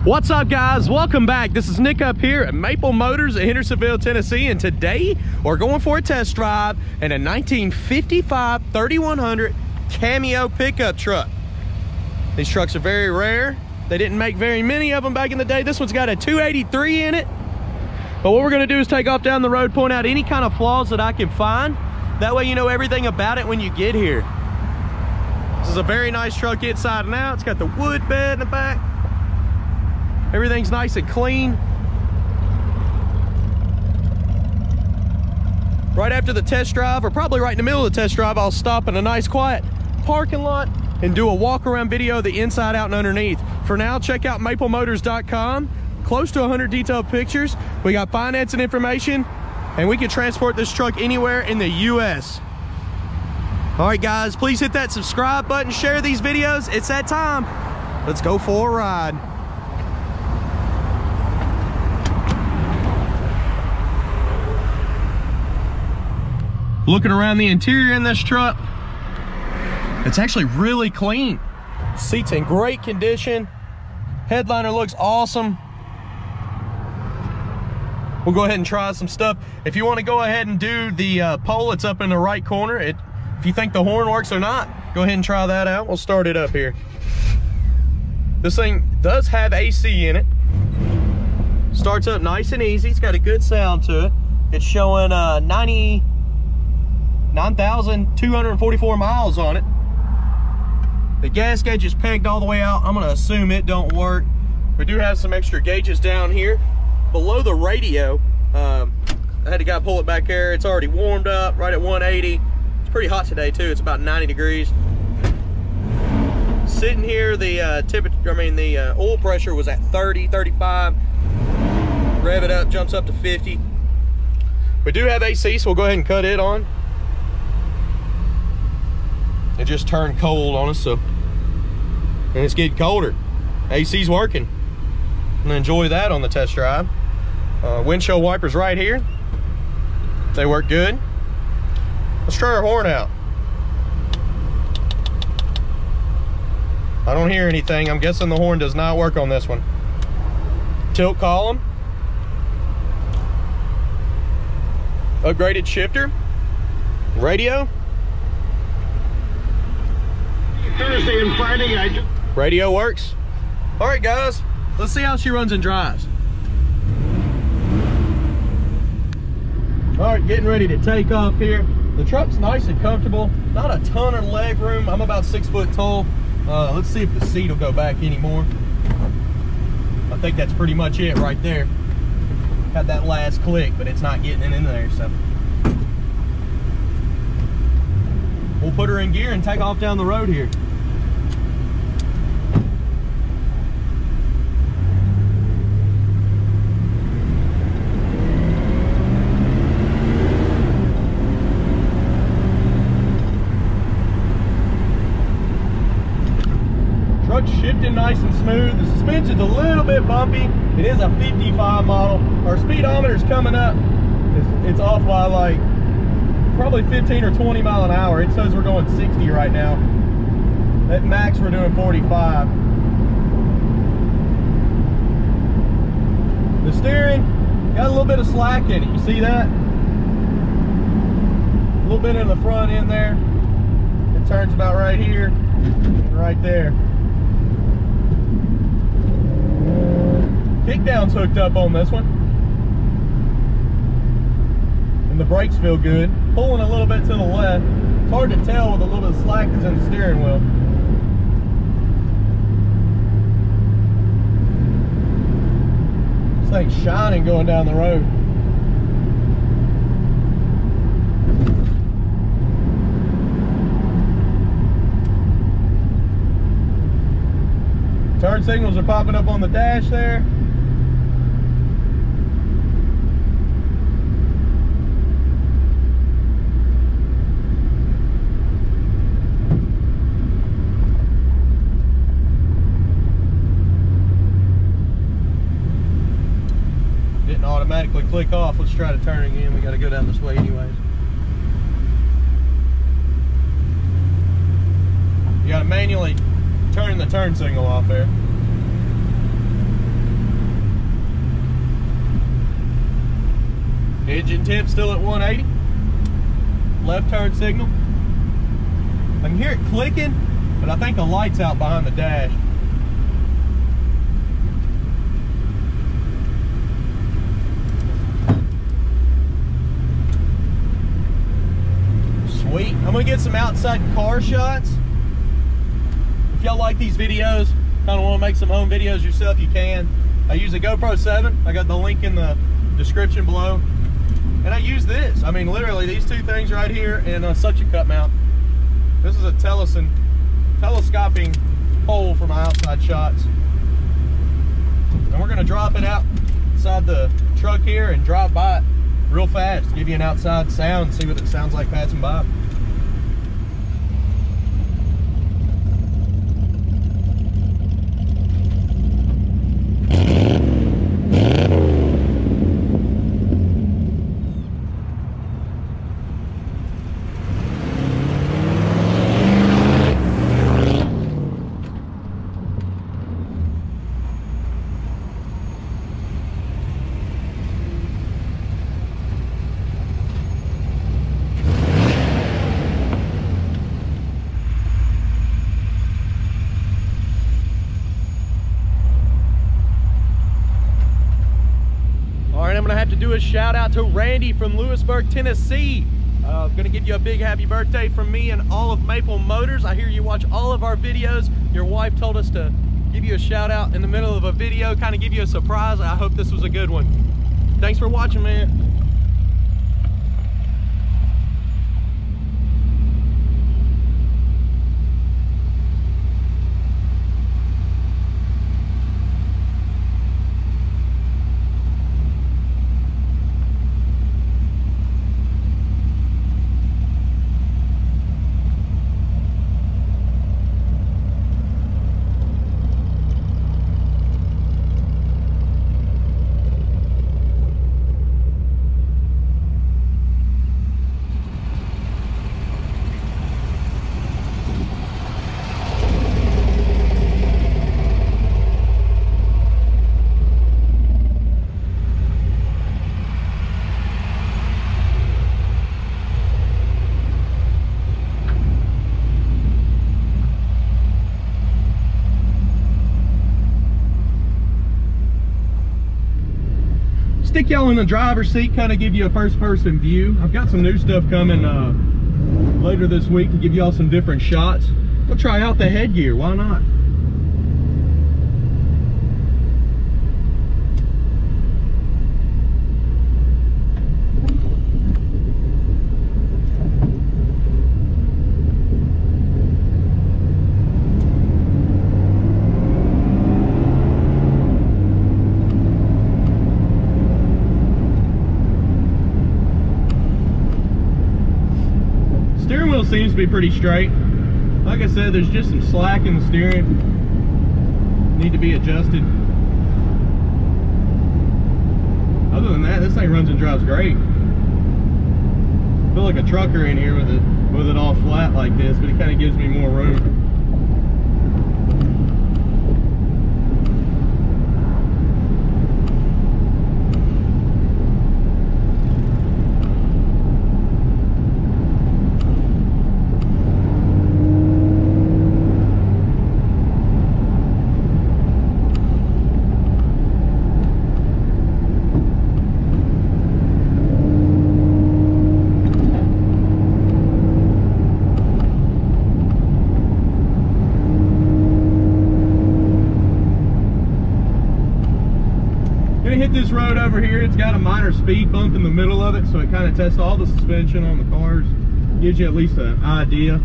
What's up, guys? Welcome back. This is Nick up here at Maple Motors in Hendersonville, Tennessee, and today we're going for a test drive in a 1955 3100 Cameo pickup truck. These trucks are very rare. They didn't make very many of them back in the day. This one's got a 283 in it. But what we're going to do is take off down the road, point out any kind of flaws that I can find. That way you know everything about it when you get here. This is a very nice truck inside and out. It's got the wood bed in the back. Everything's nice and clean. Right after the test drive, or probably right in the middle of the test drive, I'll stop in a nice quiet parking lot and do a walk around video of the inside, out, and underneath. For now, check out maplemotors.com. Close to 100 detailed pictures. We got financing information, and we can transport this truck anywhere in the US. All right, guys, please hit that subscribe button, share these videos. It's that time. Let's go for a ride. Looking around the interior in this truck, it's actually really clean. Seats in great condition. Headliner looks awesome. We'll go ahead and try some stuff. If you want to go ahead and do the poll, it's up in the right corner. If you think the horn works or not, go ahead and try that out. We'll start it up here. This thing does have AC in it. Starts up nice and easy. It's got a good sound to it. It's showing 9,244 miles on it. The gas gauge is pegged all the way out. I'm going to assume it don't work. We do have some extra gauges down here. Below the radio, I had a guy pull it back there. It's already warmed up right at 180. It's pretty hot today too. It's about 90 degrees. Sitting here, the the oil pressure was at 30, 35. Rev it up, jumps up to 50. We do have AC, so we'll go ahead and cut it on. It just turned cold on us, so, and it's getting colder. AC's working. I'm gonna enjoy that on the test drive. Windshield wipers right here. They work good. Let's try our horn out. I don't hear anything. I'm guessing the horn does not work on this one. Tilt column. Upgraded shifter. Radio. Thursday and Friday, Radio works. All right, guys, let's see how she runs and drives. All right, getting ready to take off here. The truck's nice and comfortable. Not a ton of leg room. I'm about 6 foot tall. Let's see if the seat will go back anymore. I think that's pretty much it right there. Had that last click, but it's not getting it in there, so. We'll put her in gear and take off down the road here. Truck's shifting nice and smooth. The suspension's a little bit bumpy. It is a 55 model. Our speedometer's coming up. It's off by like probably 15 or 20 mile an hour. It says we're going 60 right now. At max we're doing 45. The steering got a little bit of slack in it. You see that? A little bit in the front end there. It turns about right here and right there. Kickdown's hooked up on this one. And the brakes feel good. Pulling a little bit to the left. It's hard to tell with a little bit of slack that's in the steering wheel. This thing's shining going down the road. Turn signals are popping up on the dash there. Didn't automatically click off. Let's try to turn again. We got to go down this way anyways. You got to manually turn the turn signal off there. Engine temp still at 180. Left turn signal. I can hear it clicking, but I think a light's out behind the dash. Sweet. I'm gonna get some outside car shots. If y'all like these videos, kind of want to make some home videos yourself, you can. I use a GoPro 7. I got the link in the description below. And I use this. I mean, literally these two things right here and a suction cup mount. This is a telescoping pole for my outside shots. And we're gonna drop it out inside the truck here and drive by it real fast. Give you an outside sound, see what it sounds like passing by. I'm gonna have to do a shout out to Randy from Lewisburg, Tennessee. Gonna give you a big happy birthday from me and all of Maple Motors. I hear you watch all of our videos. Your wife told us to give you a shout out in the middle of a video, kind of give you a surprise. I hope this was a good one. Thanks for watching, man. Stick y'all in the driver's seat, kind of give you a first-person view. I've got some new stuff coming later this week to give y'all some different shots. We'll try out the headgear, why not? Steering wheel seems to be pretty straight. Like I said, there's just some slack in the steering. Need to be adjusted. Other than that, this thing runs and drives great. I feel like a trucker in here with it all flat like this, but it kind of gives me more room. Hit this road over here. It's got a minor speed bump in the middle of it, so it kind of tests all the suspension on the cars, gives you at least an idea.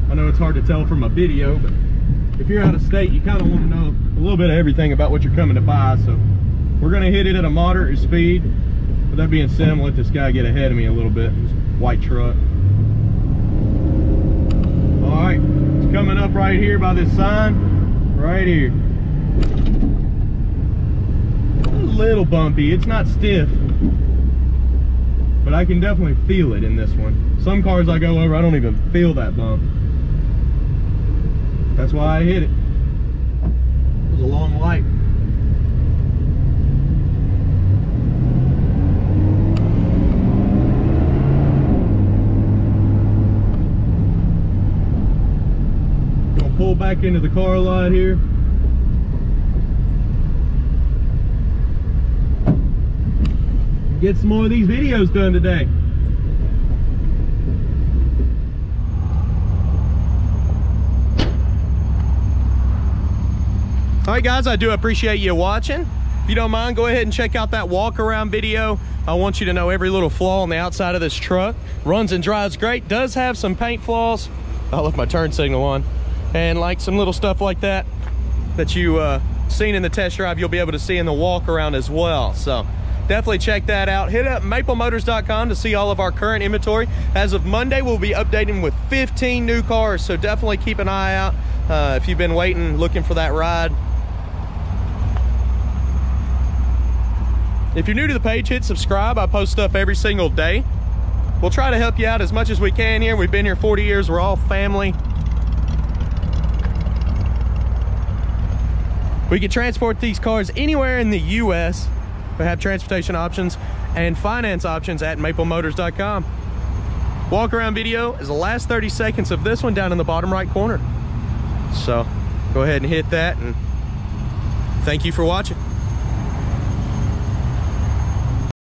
I know it's hard to tell from a video, but if you're out of state, you kind of want to know a little bit of everything about what you're coming to buy. So we're going to hit it at a moderate speed. With that being said, I'm going to let this guy get ahead of me a little bit, this white truck. All right, it's coming up right here by this sign right here. Little bumpy, it's not stiff, but I can definitely feel it in this one. Some cars I go over, I don't even feel that bump. That's why I hit it. It was a long light. back into the car lot here. Get some more of these videos done today. All right, guys, I do appreciate you watching. If you don't mind, go ahead and check out that walk around video. I want you to know every little flaw on the outside of this truck. Runs and drives great. Does have some paint flaws. I left my turn signal on. And like some little stuff like that that you seen in the test drive, you'll be able to see in the walk around as well. So definitely check that out. Hit up maplemotors.com to see all of our current inventory. As of Monday, we'll be updating with 15 new cars. So definitely keep an eye out if you've been waiting, looking for that ride. If you're new to the page, hit subscribe. I post stuff every single day. We'll try to help you out as much as we can here. We've been here 40 years. We're all family. We can transport these cars anywhere in the U.S. We have transportation options and finance options at maplemotors.com. Walk around video is the last 30 seconds of this one down in the bottom right corner. So go ahead and hit that, and thank you for watching.